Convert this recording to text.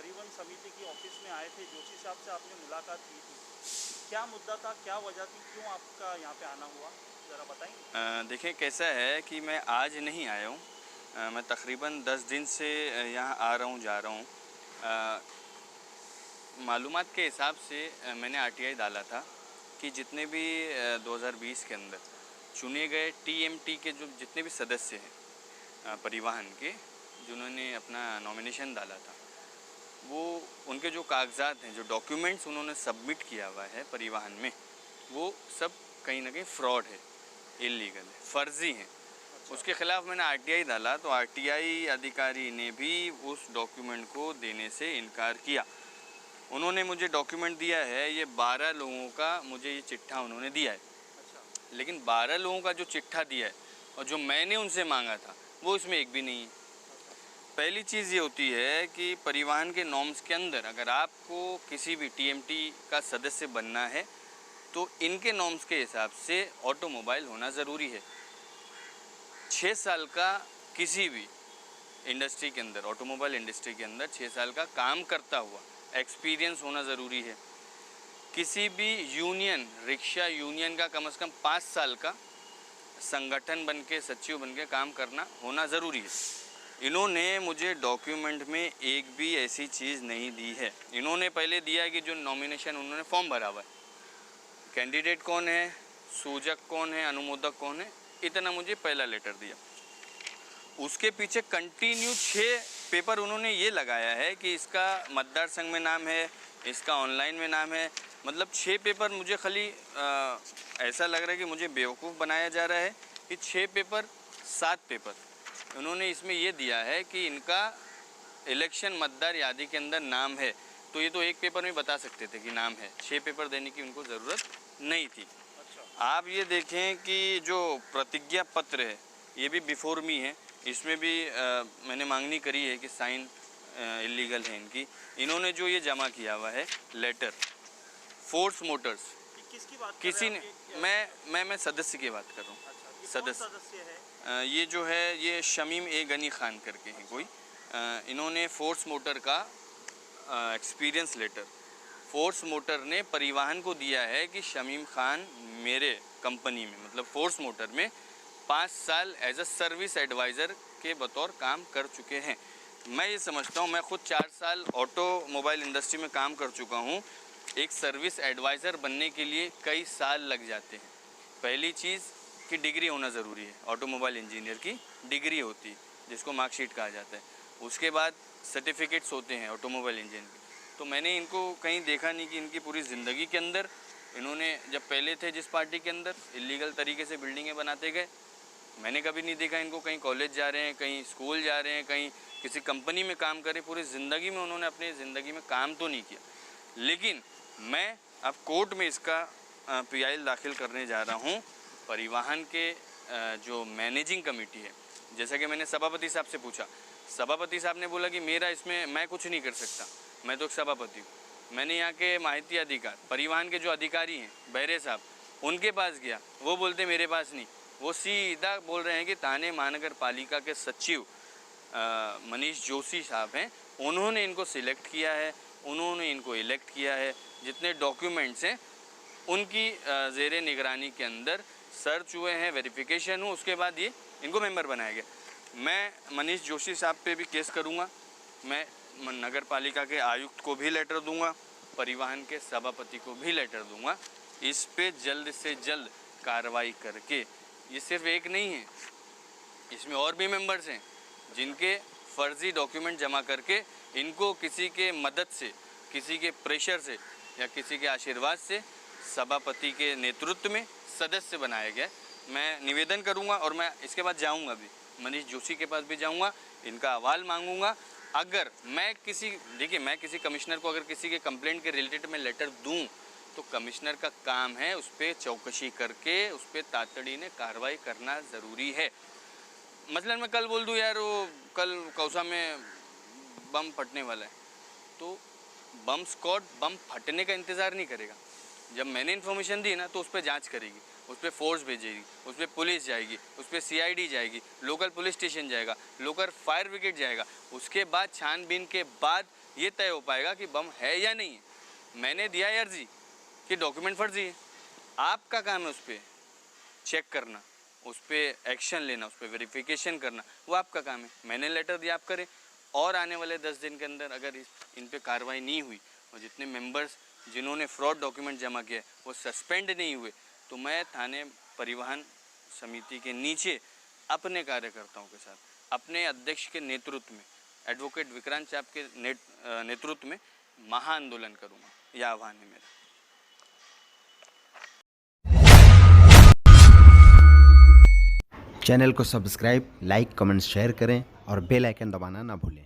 परिवहन समिति की ऑफिस में आए थे, जोशी साहब से आपने मुलाकात की थी। क्या मुद्दा था, क्या वजह थी, क्यों आपका यहाँ पे आना हुआ, ज़रा बताएंगे? देखिए कैसा है कि मैं आज नहीं आया हूँ। मैं तकरीबन 10 दिन से यहाँ आ रहा हूँ, जा रहा हूँ। मालूमात के हिसाब से मैंने आरटीआई डाला था कि जितने भी 2020 के अंदर चुने गए टीएमटी के जो जितने भी सदस्य हैं परिवहन के, जिन्होंने अपना नॉमिनेशन डाला था, वो उनके जो कागजात हैं, जो डॉक्यूमेंट्स उन्होंने सबमिट किया हुआ है परिवहन में, वो सब कहीं ना कहीं फ्रॉड है, इलीगल है, फर्जी हैं। उसके खिलाफ मैंने आरटीआई डाला तो आरटीआई अधिकारी ने भी उस डॉक्यूमेंट को देने से इनकार किया। उन्होंने मुझे डॉक्यूमेंट दिया है, ये 12 लोगों का मुझे ये चिट्ठा उन्होंने दिया है। अच्छा। लेकिन 12 लोगों का जो चिट्ठा दिया है और जो मैंने उनसे मांगा था वो इसमें एक भी नहीं है। पहली चीज़ ये होती है कि परिवहन के नॉर्म्स के अंदर अगर आपको किसी भी टीएमटी का सदस्य बनना है तो इनके नॉर्म्स के हिसाब से ऑटोमोबाइल होना ज़रूरी है। 6 साल का किसी भी इंडस्ट्री के अंदर, ऑटोमोबाइल इंडस्ट्री के अंदर 6 साल का काम करता हुआ एक्सपीरियंस होना ज़रूरी है। किसी भी यूनियन, रिक्शा यूनियन का कम से कम 5 साल का संगठन बन के, सचिव बन के काम करना होना ज़रूरी है। इन्होंने मुझे डॉक्यूमेंट में एक भी ऐसी चीज़ नहीं दी है। इन्होंने पहले दिया कि जो नॉमिनेशन उन्होंने फॉर्म भरा हुआ है, कैंडिडेट कौन है, सूचक कौन है, अनुमोदक कौन है, इतना मुझे पहला लेटर दिया। उसके पीछे कंटिन्यू 6 पेपर उन्होंने ये लगाया है कि इसका मतदार संघ में नाम है, इसका ऑनलाइन में नाम है। मतलब 6 पेपर मुझे खाली ऐसा लग रहा है कि मुझे बेवकूफ़ बनाया जा रहा है कि 6 पेपर 7 पेपर उन्होंने इसमें ये दिया है कि इनका इलेक्शन मतदार यादी के अंदर नाम है। तो ये तो एक पेपर में बता सकते थे कि नाम है, 6 पेपर देने की उनको ज़रूरत नहीं थी। अच्छा। आप ये देखें कि जो प्रतिज्ञा पत्र है ये भी बिफोर मी है, इसमें भी मैंने मांगनी करी है कि साइन इलीगल है इनकी। इन्होंने जो ये जमा किया हुआ है लेटर, फोर्स मोटर्स, किसकी बात किसी ने, मैं सदस्य की बात कर रहा हूँ। अच्छा, ये सदस्य कौन सदस्य है? ये जो है ये शमीम ए गनी खान करके हैं कोई। इन्होंने फोर्स मोटर का एक्सपीरियंस लेटर फोर्स मोटर ने परिवहन को दिया है कि शमीम खान मेरे कंपनी में, मतलब फोर्स मोटर में 5 साल एज अ सर्विस एडवाइज़र के बतौर काम कर चुके हैं। मैं ये समझता हूँ, मैं खुद 4 साल ऑटोमोबाइल इंडस्ट्री में काम कर चुका हूँ। एक सर्विस एडवाइज़र बनने के लिए कई साल लग जाते हैं। पहली चीज़ कि डिग्री होना ज़रूरी है, ऑटोमोबाइल इंजीनियर की डिग्री होती है जिसको मार्कशीट कहा जाता है। उसके बाद सर्टिफिकेट्स होते हैं ऑटोमोबाइल इंजीनियर के। तो मैंने इनको कहीं देखा नहीं कि इनकी पूरी ज़िंदगी के अंदर इन्होंने, जब पहले थे जिस पार्टी के अंदर, इलीगल तरीके से बिल्डिंगें बनाते गए। मैंने कभी नहीं देखा इनको कहीं कॉलेज जा रहे हैं, कहीं स्कूल जा रहे हैं, कहीं किसी कंपनी में काम करें। पूरी ज़िंदगी में उन्होंने अपनी ज़िंदगी में काम तो नहीं किया। लेकिन मैं अब कोर्ट में इसका पीआईएल दाखिल करने जा रहा हूँ। परिवहन के जो मैनेजिंग कमेटी है, जैसा कि मैंने सभापति साहब से पूछा, सभापति साहब ने बोला कि मेरा इसमें मैं कुछ नहीं कर सकता, मैं तो एक सभापति हूँ। मैंने यहाँ के माहिती अधिकार, परिवहन के जो अधिकारी हैं बहरे साहब, उनके पास गया, वो बोलते मेरे पास नहीं। वो सीधा बोल रहे हैं कि थाने महानगर पालिका के सचिव मनीष जोशी साहब हैं, उन्होंने इनको सिलेक्ट किया है, उन्होंने इनको इलेक्ट किया है। जितने डॉक्यूमेंट्स हैं उनकी ज़ेरे निगरानी के अंदर सर्च हुए हैं, वेरिफिकेशन हुआ, उसके बाद ये इनको मेंबर बनाया गया। मैं मनीष जोशी साहब पे भी केस करूँगा, मैं नगर पालिका के आयुक्त को भी लेटर दूंगा, परिवहन के सभापति को भी लेटर दूंगा। इस पे जल्द से जल्द कार्रवाई करके, ये सिर्फ एक नहीं है, इसमें और भी मेंबर्स हैं जिनके फर्जी डॉक्यूमेंट जमा करके इनको किसी के मदद से, किसी के प्रेशर से या किसी के आशीर्वाद से सभापति के नेतृत्व में सदस्य बनाया गया। मैं निवेदन करूंगा और मैं इसके बाद जाऊंगा भी, मनीष जोशी के पास भी जाऊंगा, इनका अहवाल मांगूंगा। अगर मैं मैं किसी कमिश्नर को अगर किसी के कंप्लेंट के रिलेटेड में लेटर दूं तो कमिश्नर का काम है उस पर चौकसी करके उस पर तातड़ी ने कार्रवाई करना ज़रूरी है। मसलन मैं कल बोल दूं यार वो कल कौसा में बम फटने वाला है, तो बम स्क्वाड बम फटने का इंतज़ार नहीं करेगा। जब मैंने इन्फॉर्मेशन दी ना तो उस पर जांच करेगी। उस पर फोर्स भेजेगी, उस पर पुलिस जाएगी, उस पर CID जाएगी, लोकल पुलिस स्टेशन जाएगा, लोकल फायर ब्रिगेड जाएगा। उसके बाद छानबीन के बाद ये तय हो पाएगा कि बम है या नहीं है। मैंने दिया है अर्जी कि डॉक्यूमेंट फर्जी है, आपका काम है उस पर चेक करना, उस पर एक्शन लेना, उस पर वेरिफिकेशन करना, वो आपका काम है। मैंने लेटर दिया, आप करें। और आने वाले 10 दिन के अंदर अगर इन पे कार्रवाई नहीं हुई और जितने मेंबर्स जिन्होंने फ्रॉड डॉक्यूमेंट जमा किया वो सस्पेंड नहीं हुए तो मैं थाने परिवहन समिति के नीचे अपने कार्यकर्ताओं के साथ, अपने अध्यक्ष के नेतृत्व में, एडवोकेट विक्रांत चाप के नेतृत्व में महाआंदोलन करूँगा। यह आह्वान है मेरा। चैनल को सब्सक्राइब, लाइक, कमेंट, शेयर करें और बेल आइकन दबाना ना भूलें।